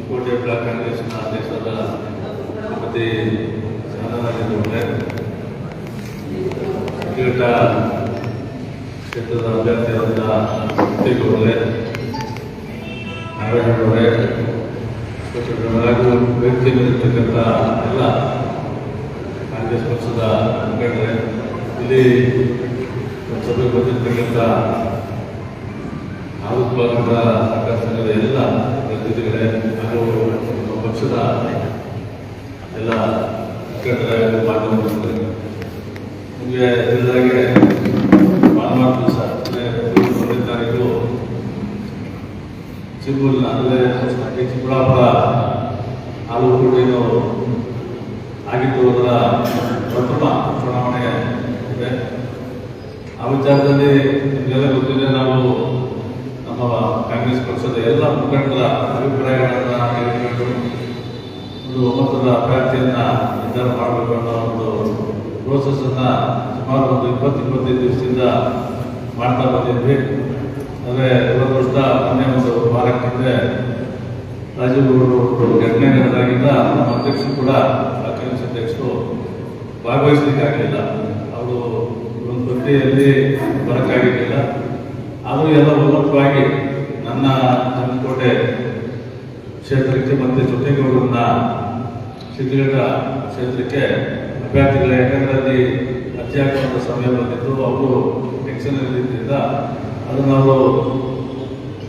ಕೋಟೆ ಬ್ಲಾಕ್ ಕಾಂಗ್ರೆಸ್ನ ಅಧ್ಯಕ್ಷರಾದ ಶ್ರೀಮತಿ ಶಾರದಾನಂದರವರೇ, ಕಿರೀಟ ಕ್ಷೇತ್ರದ ಅಭ್ಯರ್ಥಿಯಾದ ಮುತ್ತೇಗೌಡರೇ, ನಾರಾಯಣರವರೇ ಹಾಗೂ ವೇದಿಕೆ ಮೇಲಿರ್ತಕ್ಕಂಥ ಎಲ್ಲ ಕಾಂಗ್ರೆಸ್ ಪಕ್ಷದ ಮುಖಂಡರೇ, ಇಲ್ಲಿ ಸಭೆಗೆ ಬಂದಿರತಕ್ಕಂಥ ಉತ್ಪಾದಕರ ಸಹಕಾರ ಸಂಘದ ಎಲ್ಲ ಪ್ರತಿನಿಧಿಗಳೇ ಹಾಗೂ ನಮ್ಮ ಪಕ್ಷದ ಎಲ್ಲ ಮುಖಂಡರೇ, ಮಾಧ್ಯಮದವರೇ, ನಿಮಗೆ ತಿಳಿದಾಗೆ ಭಾನುವಾರ ದಿವಸ ಅಂದರೆ 1ನೇ ತಾರೀಕು ಚಿಕ್ಕಬಳ್ಳಾಪುರ ಅಂದರೆ ಚಿಕ್ಕಬಳ್ಳಾಪುರ ಆಲೂರು ಆಗಿದ್ದು ಅದರ ಪ್ರಥಮ ಚುನಾವಣೆ ಇದೆ. ಆ ವಿಚಾರದಲ್ಲಿ ನಿಮಗೆಲ್ಲ ಗೊತ್ತಿದೆ. ನಾವು ನಮ್ಮ ಕಾಂಗ್ರೆಸ್ ಪಕ್ಷದ ಎಲ್ಲ ಮುಖಂಡರ ಅಭಿಪ್ರಾಯಗಳನ್ನು ತೆಗೆದುಕೊಂಡು ಒಂದು ಒಮ್ಮತದ ಅಭ್ಯರ್ಥಿಯನ್ನು ನಿರ್ಧಾರ ಮಾಡಬೇಕು ಅನ್ನೋ ಒಂದು ಪ್ರೋಸೆಸ್ಸನ್ನು ಸುಮಾರು ಒಂದು 20-25 ದಿವಸದಿಂದ ಮಾಡ್ತಾ ಬಂದಿದ್ವಿ. ಅಂದರೆ ದುರದೃಷ್ಟ ಮೊನ್ನೆ ಒಂದು ವಾರಕ್ಕೆ ಹಿಂದೆ ರಾಜೀವ್ ಗೌಡರು ಘಟನೆ ನಡೆದಾಗಿಂದ ನಮ್ಮ ಅಧ್ಯಕ್ಷರು ಕೂಡ ಕಾಂಗ್ರೆಸ್ ಅಧ್ಯಕ್ಷರು ಭಾಗವಹಿಸಲಿಕ್ಕಾಗಲಿಲ್ಲ. ಅವರು ಒಂದು ಪಟ್ಟಿಯಲ್ಲಿ ಬರೋಕ್ಕಾಗಿರಲಿಲ್ಲ. ಅದು ಎಲ್ಲ ಒಮ್ಮತವಾಗಿ ನನ್ನ ಕೋಟೆ ಕ್ಷೇತ್ರಕ್ಕೆ ಮತ್ತು ಜೊತೆಗೌಡರನ್ನ ಸಿದ್ಧಗಂಗ ಕ್ಷೇತ್ರಕ್ಕೆ ಅಭ್ಯರ್ಥಿಗಳ, ಯಾಕಂದರೆ ಅಲ್ಲಿ ಅರ್ಜಿ ಹಾಕುವಂಥ ಸಮಯ ಬಂದಿತ್ತು. ಅವರು ಟೆನ್ಷನ್ನಿದ್ದರಿಂದ ಅದನ್ನು ನಾವು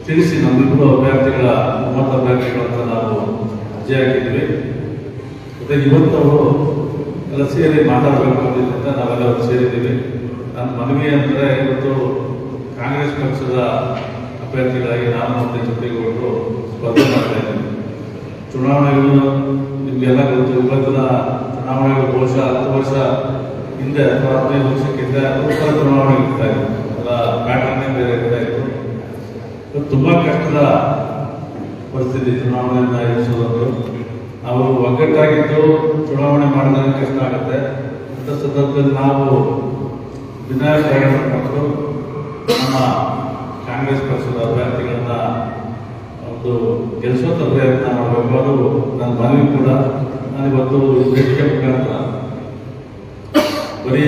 ತಿಳಿಸಿ ನಮ್ಮಿಬ್ಬರು ಅಭ್ಯರ್ಥಿಗಳ ಒಮ್ಮತ ಅಭ್ಯರ್ಥಿಗಳು ಅಂತ ನಾವು ಅರ್ಜಿ ಹಾಕಿದ್ವಿ. ಮತ್ತು ಇವತ್ತು ಅವರು ಎಲ್ಲ ಸೇರಿ ಮಾತಾಡಬೇಕು ಅಂತ ನಾವೆಲ್ಲರೂ ಸೇರಿದ್ದೀವಿ. ನನ್ನ ಮನವಿ ಅಂದರೆ ಇವತ್ತು ಕಾಂಗ್ರೆಸ್ ಪಕ್ಷದ ಅಭ್ಯರ್ಥಿಗಳಾಗಿ ನಾನು ಮತ್ತು ಜೊತೆಗೌಡರು ಸ್ಪರ್ಧೆ ಮಾಡ್ತಾ ಇದ್ದೀವಿ. ಚುನಾವಣೆಗಳು ನಿಮಗೆಲ್ಲ ಗೊತ್ತು. ಇವತ್ತಿನ ಚುನಾವಣೆಗಳು ಬಹುಶಃ 10 ವರ್ಷ ಹಿಂದೆ ಅಥವಾ 15 ವರ್ಷಕ್ಕಿಂತ ನೂತನ ಚುನಾವಣೆ ಇರ್ತಾ ಇತ್ತು. ಅದರ ಪ್ಯಾಟರ್ನೇ ಬೇರೆ ಇರ್ತಾ ಇತ್ತು. ಇವತ್ತು ತುಂಬ ಕಷ್ಟದ ಪರಿಸ್ಥಿತಿ ಚುನಾವಣೆಯನ್ನು ಎದುರಿಸೋದು. ನಾವು ಒಗ್ಗಟ್ಟಾಗಿದ್ದು ಚುನಾವಣೆ ಮಾಡಿದಾಗ ಕಷ್ಟ ಆಗುತ್ತೆ. ಅಂಥ ಸಂದರ್ಭದಲ್ಲಿ ನಾವು ವಿನಾಯಕ ಕೊಟ್ಟು ನಮ್ಮ ಕಾಂಗ್ರೆಸ್ ಪಕ್ಷದ ಅಭ್ಯರ್ಥಿಗಳನ್ನ ಒಂದು ಗೆಲ್ಲಿಸುವಂಥ ಪ್ರಯತ್ನ ಮಾಡಬೇಕು. ಅದು ನನ್ನ ಮನವಿ ಕೂಡ. ನಾನಿವತ್ತು ವೇದಿಕೆ ಮುಖಾಂತರ ಬರೀ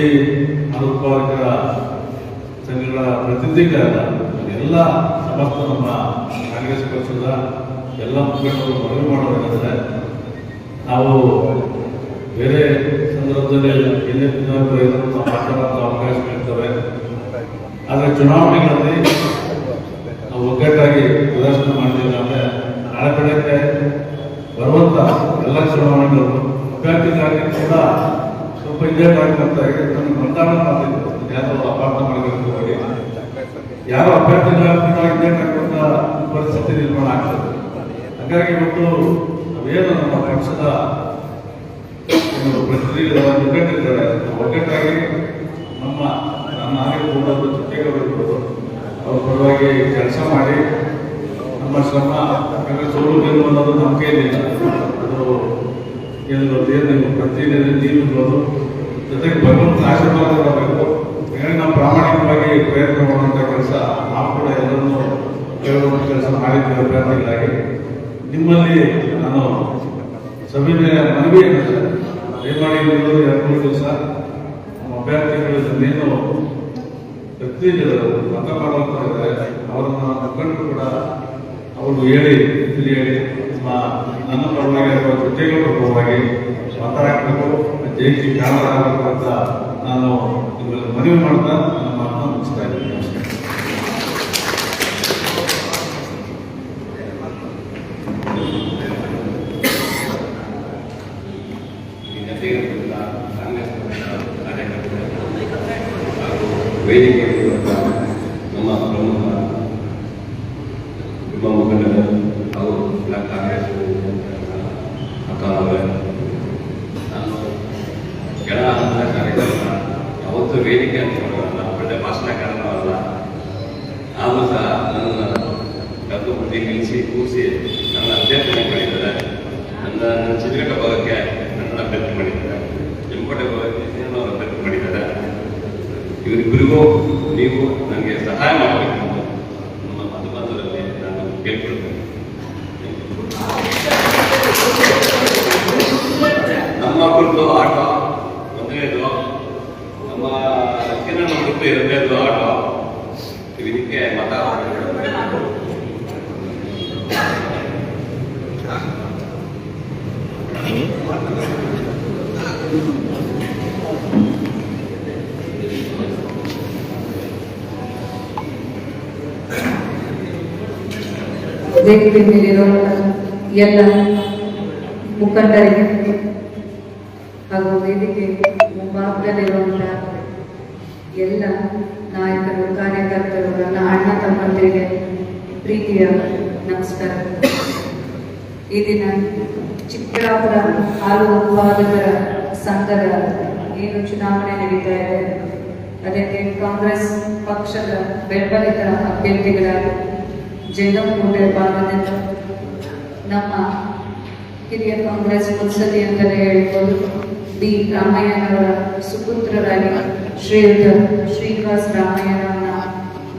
ಉತ್ಪಾದಕರ ಸಂಘಗಳ ಪ್ರತಿನಿಧಿಗಳಲ್ಲ, ಎಲ್ಲ ಸಮಸ್ತ ನಮ್ಮ ಕಾಂಗ್ರೆಸ್ ಪಕ್ಷದ ಎಲ್ಲ ಮುಖಂಡರು ಮನವಿ ಮಾಡೋದೇನೆಂದರೆ, ನಾವು ಬೇರೆ ಸಂದರ್ಭದಲ್ಲಿ ಎಲ್ಲೇ ನಾವು ಮಾತಾಡುವಂಥ ಅವಕಾಶಗಳಿರ್ತವೆ. ಆದರೆ ಚುನಾವಣೆಗಳಲ್ಲಿ ನಾವು ಒಗ್ಗಟ್ಟಾಗಿ ಪ್ರದರ್ಶನ ಮಾಡಲಿಲ್ಲ ಅಂದರೆ ನಾಳೆ ಬೆಳಗ್ಗೆ ಬರುವಂಥ ಎಲ್ಲ ಚುನಾವಣೆಗಳು ಅಭ್ಯರ್ಥಿಗಾಗಿ ಕೂಡ ಸ್ವಲ್ಪ ಇದೇಟ್ ಆಗ್ತಾ ಇದೆ. ಮತದಾನ ಮಾಡ್ತಿದ್ರು, ಯಾರೋ ಅಪಾರ್ಥ ಮಾಡಬೇಕು, ಯಾರೋ ಅಭ್ಯರ್ಥಿಗಳ ಇದೇಟ್ ಆಗುವಂಥ ಪರಿಸ್ಥಿತಿ ನಿರ್ಮಾಣ ಆಗ್ತದೆ. ಹಾಗಾಗಿ ಇವತ್ತು ನಾವೇನು ನಮ್ಮ ಪಕ್ಷದ ಪ್ರತಿನಿಧಿಗಳ ಮುಖಂಡರಿದ್ದಾರೆ, ಒಗ್ಗಟ್ಟಾಗಿ ನಮ್ಮ ಆಗಿರ್ಬೋದು, ಜೊತೆಗಿರ್ಬೋದು, ಅವ್ರ ಪರವಾಗಿ ಕೆಲಸ ಮಾಡಿ ನಮ್ಮ ಶ್ರಮ, ಯಾಕಂದರೆ ಸೋಲು ಗೆಲ್ಲು ಅನ್ನೋದು ನಮ್ಮ ಕೈಲಿಲ್ಲ. ಅದು ಏನು ಪ್ರತಿನಿಧಿ ನೀವಿರ್ಬೋದು, ಜೊತೆಗೆ ಭಗವಂತನ ಆಶೀರ್ವಾದ ಬರಬೇಕು. ಹಾಗಾಗಿ ನಾವು ಪ್ರಾಮಾಣಿಕವಾಗಿ ಪ್ರಯತ್ನ ಮಾಡುವಂಥ ಕೆಲಸ ನಾವು ಕೂಡ ಎಲ್ಲರನ್ನೂ ಕೇಳುವಂಥ ಕೆಲಸ ಮಾಡಿದ್ದೇವೆ ಅಭ್ಯರ್ಥಿಗಳಾಗಿ. ನಿಮ್ಮಲ್ಲಿ ನಾನು ಸಭೆಯ ಮನವಿ ಏನಿದೆ, ದಯಮಾಡಿ 2-3 ದಿವಸ ನಮ್ಮ ಅಭ್ಯರ್ಥಿಗಳನ್ನೇನು ಪ್ರತಿನಿಧಿಗಳು ಮತ ಮಾಡುವಂತಾರೆ ಅವರನ್ನು ಮುಖಂಡರು ಕೂಡ ಅವರು ಹೇಳಿ ನನ್ನ ಪರವಾಗಿ ಅಥವಾ ಜೊತೆಗಳ ಪರವಾಗಿ ಮಾತಾಡಬೇಕು, ಜಯಿಸಿ ಕಾರಣರಾಗಬೇಕು ಅಂತ ನಾನು ನಿಮ್ಮಲ್ಲಿ ಮನವಿ ಮಾಡ್ತಾ ನನ್ನ ಮಾತನ್ನು ಮುಗಿಸ್ತಾ ಇದ್ದೀನಿ. ವೇದಿಕೆಯಲ್ಲಿರುವಂಥ ನಮ್ಮ ಪ್ರಮುಖ ಯುವ ಮುಖಂಡರು ಹಾಗೂ ಬ್ಲಾಕ್ ಕಾಂಗ್ರೆಸ್ ಅಕ್ಕವರೇ, ನಾನು ಕೆಳ ಹಂತದ ಕಾರ್ಯಕ್ರಮ ಯಾವತ್ತೂ ವೇದಿಕೆ ಅಂತ ಮಾಡೋಲ್ಲ, ಒಳ್ಳೆ ಭಾಷಣಕಾರನೂ ಅಲ್ಲ. ಆದರೂ ಸಹ ನನ್ನನ್ನು ಕದ್ದು ನಿಲ್ಲಿಸಿ ಕೂರಿಸಿ ನನ್ನ ಅಭ್ಯರ್ಥನೆ ಮಾಡಿದ್ದಾರೆ. ನನ್ನ ಚಿತ್ರಕಟ ಭಾಗಕ್ಕೆ ನನ್ನನ್ನು ಅಭ್ಯರ್ಥಿ ಮಾಡಿದ್ದಾರೆ, ಕೆಂಪಕೋಟೆ ಭಾಗಕ್ಕೆ ಅವರು ಅಭ್ಯರ್ಥಿ ಮಾಡಿದ್ದಾರೆ. ಇವರಿಬ್ಬರಿಗೂ ನೀವು ನನಗೆ ಸಹಾಯ ಮಾಡಬೇಕು ಅಂತ ನಮ್ಮ ಮತದಾರರಲ್ಲಿ ನಾನು ಕೇಳ್ಕೊಳ್ತೇನೆ. ನಮ್ಮ ಕುರಿತು ಆಟ ಮೊದಲನೇದು, ನಮ್ಮ ಕಿರಣ ಕುರಿತು ಎರಡನೇದು ಆಟ. ಇದಕ್ಕೆ ಮತ ವೇದಿಕೆ ಮೇಲಿರುವಂತಹ ಎಲ್ಲ ಮುಖಂಡರಿಗೆ ಹಾಗೂ ವೇದಿಕೆ ಮುಂಭಾಗದಲ್ಲಿರುವಂತಹ ಎಲ್ಲ ನಾಯಕರು, ಕಾರ್ಯಕರ್ತರು, ನನ್ನ ಅಣ್ಣ ತಮ್ಮಂದಿರಿಗೆ ಪ್ರೀತಿಯ ನಮಸ್ಕಾರ. ಈ ದಿನ ಚಿಕ್ಕಬಳ್ಳಾಪುರ ಹಾಲು ಉತ್ಪಾದಕರ ಸಂಘದ ಏನು ಚುನಾವಣೆ ನಡೀತಾ ಇದೆ, ಅದಕ್ಕೆ ಕಾಂಗ್ರೆಸ್ ಪಕ್ಷದ ಬೆಂಬಲಿತ ಅಭ್ಯರ್ಥಿಗಳಾಗಿ ಜಂಗಮಕೋಟೆ ಭಾಗದಿಂದ ನಮ್ಮ ಹಿರಿಯ ಕಾಂಗ್ರೆಸ್ ಮುತ್ಸದಿ ಅಂತಲೇ ಹೇಳ್ಬೋದು ಬಿ ರಾಮಯ್ಯನವರ ಸುಪುತ್ರರಾಗಿ ಶ್ರೀಯುತ ಶ್ರೀನಿವಾಸ್ ರಾಮಯ್ಯನವರನ್ನ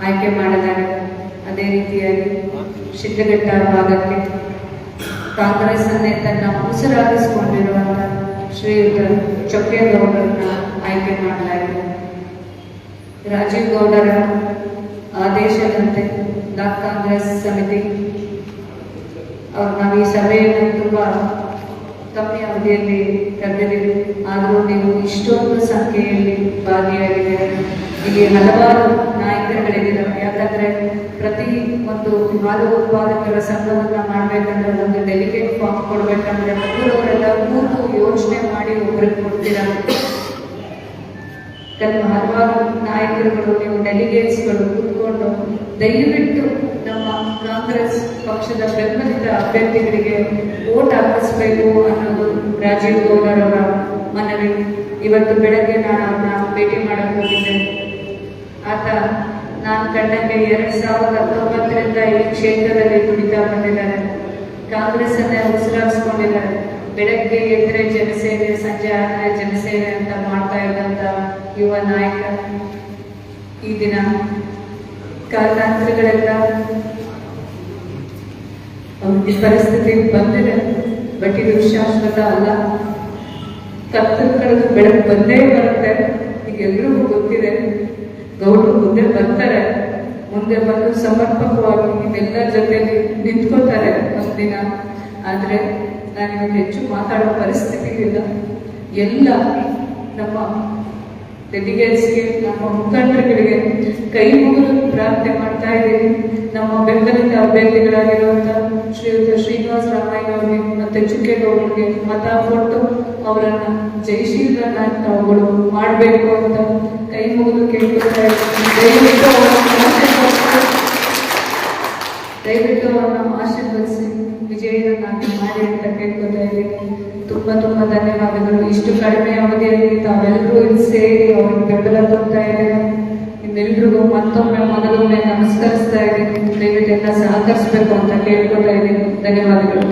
ಆಯ್ಕೆ ಮಾಡಲಾಗಿದೆ. ಅದೇ ರೀತಿಯಾಗಿ ಶಿಡ್ಲಘಟ್ಟ ಭಾಗಕ್ಕೆ ಕಾಂಗ್ರೆಸ್ ಅನ್ನೇ ತನ್ನ ಉಸಿರಾಗಿಸಿಕೊಂಡಿರುವಂತಹ ಶ್ರೀಯುತ ಚೊಕ್ಕೇಗೌಡರನ್ನ ಆಯ್ಕೆ ಮಾಡಲಾಗಿದೆ. ರಾಜೀವ್ ಗೌಡರ ಆದೇಶದಂತೆ ಬ್ಲಾಕ್ ಕಾಂಗ್ರೆಸ್ ಸಮಿತಿ ನಾವು ಈ ಸಭೆಯನ್ನು ತುಂಬಾ ಕಮ್ಮಿ ಅವಧಿಯಲ್ಲಿ ಕರೆದಿದ್ದೀವಿ. ಆದರೂ ನೀವು ಇಷ್ಟೊಂದು ಸಂಖ್ಯೆಯಲ್ಲಿ ಭಾಗಿಯಾಗಿದ್ದೀರಿ. ಇಲ್ಲಿ ಹಲವಾರು ನಾಯಕರುಗಳಿದ್ದಾರೆ. ಯಾಕಂದ್ರೆ ಪ್ರತಿ ಒಂದು ಹಾಲು ಉತ್ಪಾದಕರ ಸಂಘವನ್ನ ಮಾಡ್ಬೇಕಂದ್ರೆ ಒಂದು ಡೆಲಿಗೇಟ್ ಫಾರ್ಮ್ ಕೊಡ್ಬೇಕಂದ್ರೆ ಊರವರೆಲ್ಲ ಕೂತು ಯೋಚನೆ ಮಾಡಿ ಒಬ್ಬರಿಗೆ ಕೊಡ್ತೀರಾ. ಹಲವಾರು ನಾಯಕರುಗಳು, ನೀವು ಡೆಲಿಗೇಟ್ಸ್ಗಳು ಕೂತ್ಕೊಂಡು ದಯವಿಟ್ಟು ನಮ್ಮ ಕಾಂಗ್ರೆಸ್ ಪಕ್ಷದ ಬೆಂಬಲಿತ ಅಭ್ಯರ್ಥಿಗಳಿಗೆ ವೋಟ್ ಹಾಕಿಸ್ಬೇಕು ಅನ್ನೋದು ರಾಜೀವ್ ಗೌಡರವರ ಮನವಿ. ಇವತ್ತು ಬೆಳಗ್ಗೆ ನಾನು ಅವ್ರನ್ನ ಭೇಟಿ ಮಾಡಕ್ ಹೋಗಿದ್ದೆ. ಆತ ನಾನು ಕಂಡಂಗೆ 2019ರಿಂದ ಈ ಕ್ಷೇತ್ರದಲ್ಲಿ ದುಡಿತಾ ಬಂದಿದ್ದಾರೆ. ಕಾಂಗ್ರೆಸ್ ಅನ್ನೇ ಉಸಿರಾಗಿಸ್ಕೊಂಡಿದ್ದಾರೆ. ಬೆಳಗ್ಗೆ ಎದ್ರೆ ಜನಸೇವೆ, ಸಂಜೆ ಆದರೆ ಜನಸೇವೆ ಅಂತ ಮಾಡ್ತಾ ಇದ್ದಂತ ಯುವ ನಾಯಕ ಈ ದಿನ ಕಾರಣಾಂತರಗಳೆಲ್ಲ ಅವ್ರಿಗೆ ಪರಿಸ್ಥಿತಿ ಬಂದಿದೆ. ಬಟ್ ಇದು ಶಾಶ್ವತ ಅಲ್ಲ. ಕತ್ತಲು ಬೆಳಕು ಬಂದೇ ಬರುತ್ತೆ. ಈಗ ಎಲ್ರಿಗೂ ಗೊತ್ತಿದೆ. ಗೌಡರು ಮುಂದೆ ಬರ್ತಾರೆ. ಮುಂದೆ ಬಂದು ಸಮರ್ಪಕವಾಗಿ ನಿಮ್ಮೆಲ್ಲ ಜೊತೆಲಿ ನಿಂತ್ಕೋತಾರೆ ಒಂದಿನ. ಆದ್ರೆ ನಾನಿವತ್ತು ಹೆಚ್ಚು ಮಾತಾಡೋ ಪರಿಸ್ಥಿತಿ ಇಲ್ಲ. ಎಲ್ಲ ನಮ್ಮ ಡೆಲಿಗೇಟ್ಸ್ಗೆ, ನಮ್ಮ ಮುಖಂಡರುಗಳಿಗೆ ಕೈ ಮುಗಿದು ಪ್ರಾರ್ಥನೆ ಮಾಡ್ತಾ ಇದ್ದೀವಿ. ನಮ್ಮ ಬೆಂಬಲಿತ ಅಭ್ಯರ್ಥಿಗಳಾಗಿರುವಂತಹ ಶ್ರೀಯುತ ಶ್ರೀನಿವಾಸ್ ರಾಮಯ್ಯನವರಿಗೆ ಮತ್ತೆ ಚುಕ್ಕೇಗೌಡರಿಗೆ ಮತ ಕೊಟ್ಟು ಅವರನ್ನ ಜಯಶೀಲರನ್ನಾಗಿ ನಾವುಗಳು ಮಾಡಬೇಕು ಅಂತ ಕೈ ಮುಗಿದು ಕೇಳ್ಕೊಳ್ತಾ ಇದ್ದೀವಿ. ದಯವಿಟ್ಟು ಅವರನ್ನು ಆಶೀರ್ವದಿಸಿ ವಿಜಯರನ್ನಾಗಿ ಮಾಡಿ ಅಂತ ಕೇಳ್ಕೊತಾ ಇದ್ದೀನಿ. ತುಂಬಾ ಧನ್ಯವಾದಗಳು. ಇಷ್ಟು ಕಡಿಮೆ ಅವಧಿಯಲ್ಲಿ ತಾವೆಲ್ಲರೂ ಇಲ್ಲಿ ಸೇರಿ ಅವ್ರಿಗೆ ಬೆಂಬಲ ಕೊಡ್ತಾ ಇದ್ದೀರಾ. ನಿಮ್ಮೆಲ್ರಿಗೂ ಮೊದಲೊಮ್ಮೆ ನಮಸ್ಕರಿಸ್ತಾ ಇದ್ದೀನಿ. ದಯವಿಟ್ಟು ಎಲ್ಲ ಸಹಕರಿಸಬೇಕು ಅಂತ ಕೇಳ್ಕೊತಾ ಇದ್ದೀನಿ. ಧನ್ಯವಾದಗಳು.